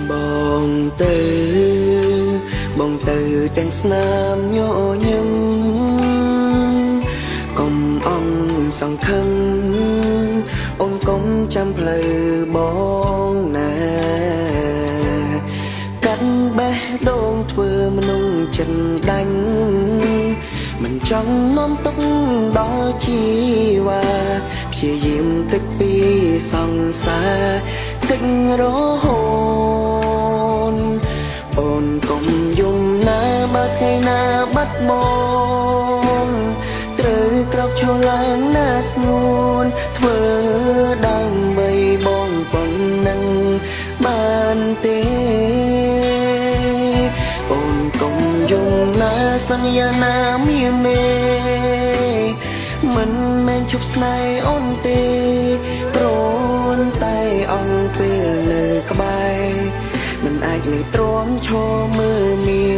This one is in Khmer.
បងទៅបងទៅទាំងស្នាមញញឹមកុំអន់សង្ឃឹមអូនកុំចាំផ្លូវបងណាកាត់បេះដូងធ្វើមនុស្សចិនដាញ់មិនចង់នាំទុកដល់ជីវ៉ាព្យាយាមគិតពីសង្សារគិតរហូតអូនកុំយំណាបើថ្ងៃណាបាត់បង់ត្រូវក្រោកឈរឡើងណាស្ងួនធ្វើដើម្បីបងប៉ុណ្ណឹងបានទេអូនកុំយំណាសន្យាណាមានមេមិនមែនជប់ស្នេហ៍អូនទេព្រោះតែអង្គពេលនៅក្បែរមិនអាចនឹងទ្រាំឈរមើលមា